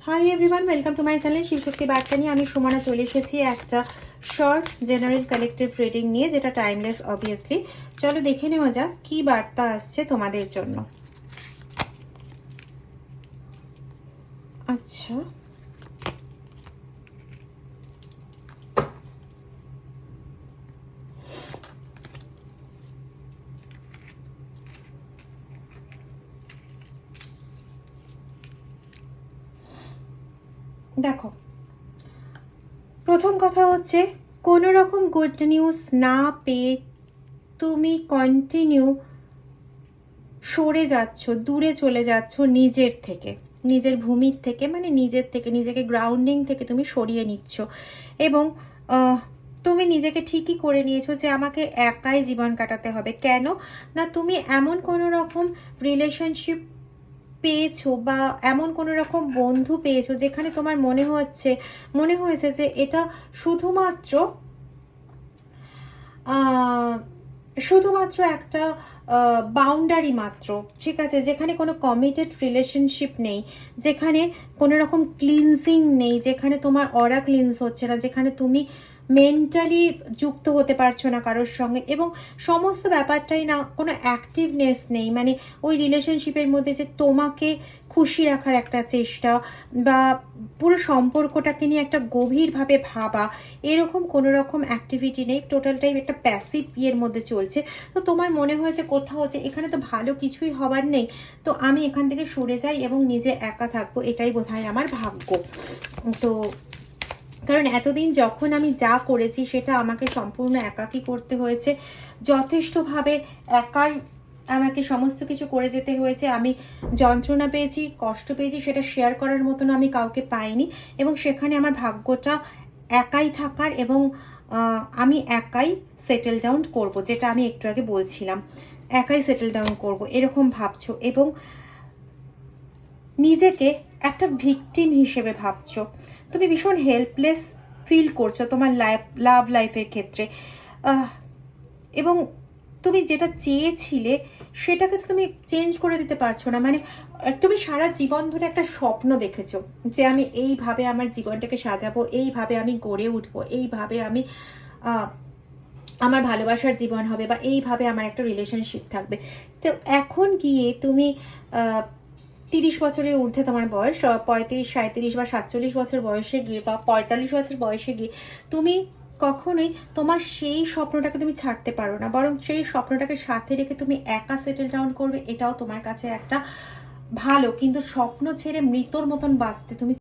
Hi everyone, welcome to my channel Shivshakti বার্তা নিয়ে আমি সুমনা চলে এসেছি একটা শর্ট জেনারেল কালেক্টিভ রিডিং নিয়ে, যেটা টাইমলেস অবভিয়াসলি। চলো দেখে নেওয়া যাক কি বার্তা আসছে তোমাদের জন্য। আচ্ছা, দেখো, প্রথম কথা হচ্ছে কোনো রকম গুড নিউজ না পেয়ে তুমি কন্টিনিউ সরে যাচ্ছ, দূরে চলে যাচ্ছ নিজের থেকে, নিজের ভূমির থেকে, মানে নিজের থেকে, নিজেকে গ্রাউন্ডিং থেকে তুমি সরিয়ে নিচ্ছ। এবং তুমি নিজেকে ঠিকই করে নিয়েছো যে আমাকে একাই জীবন কাটাতে হবে। কেন না, তুমি এমন কোনো রকম রিলেশনশিপ পেয়েছো বা এমন কোনো রকম বন্ধু পেয়েছো যেখানে তোমার মনে হয়েছে যে এটা শুধুমাত্র একটা বাউন্ডারি মাত্র, ঠিক আছে, যেখানে কোনো কমিটেড রিলেশনশিপ নেই, যেখানে কোনো রকম ক্লিনজিং নেই, যেখানে তোমার অরা ক্লিনজ হচ্ছে না, যেখানে তুমি মেন্টালি যুক্ত হতে পারছো না কারোর সঙ্গে, এবং সমস্ত ব্যাপারটাই না কোনো অ্যাক্টিভনেস নেই। মানে ওই রিলেশনশিপের মধ্যে যে তোমাকে খুশি রাখার একটা চেষ্টা বা পুরো সম্পর্কটাকে নিয়ে একটা গভীরভাবে ভাবা, এরকম কোনো রকম অ্যাক্টিভিটি নেই। টোটালটাই একটা প্যাসিভ ইয়ের মধ্যে চলছে। তো তোমার মনে হয়েছে কোথাও যে এখানে তো ভালো কিছুই হবার নেই, তো আমি এখান থেকে সরে যাই এবং নিজে একা থাকবো, এটাই বোধহয় আমার ভাগ্য। তো কারণ এতদিন যখন আমি যা করেছি সেটা আমাকে সম্পূর্ণ একাকী করতে হয়েছে, যথেষ্টভাবে একাই আমাকে সমস্ত কিছু করে যেতে হয়েছে। আমি যন্ত্রণা পেয়েছি, কষ্ট পেয়েছি, সেটা শেয়ার করার মতন আমি কাউকে পাইনি, এবং সেখানে আমার ভাগ্যটা একাই থাকার, এবং আমি একাই সেটেল ডাউন করব, যেটা আমি একটু আগে বলছিলাম, একাই সেটেল ডাউন করব এরকম ভাবছো, এবং নিজেকে একটা ভিকটিম হিসেবে ভাবছো। তুমি ভীষণ হেল্পলেস ফিল করছো তোমার লাভ লাইফের ক্ষেত্রে, এবং তুমি যেটা চেয়েছিলে সেটাকে তো তুমি চেঞ্জ করে দিতে পারছো না। মানে তুমি সারা জীবন ধরে একটা স্বপ্ন দেখেছো যে আমি এইভাবে আমার জীবনটাকে সাজাবো, এইভাবে আমি গড়ে উঠবো, এইভাবে আমি আমার ভালোবাসার জীবন হবে, বা এইভাবে আমার একটা রিলেশনশিপ থাকবে। তো এখন গিয়ে তুমি 30 বছরের ঊর্ধ্বে তোমার বয়স, 35, 37 বা 47 বছর বয়সে গিয়ে, বা 45 বছর বয়সে গিয়ে তুমি কখনোই তোমার সেই স্বপ্নটাকে তুমি ছাড়তে পারো না, বরং সেই স্বপ্নটাকে সাথে রেখে তুমি একা সেটেল ডাউন করবে, এটাও তোমার কাছে একটা ভালো। কিন্তু স্বপ্ন ছেড়ে মৃতর মতন বাঁচতে তুমি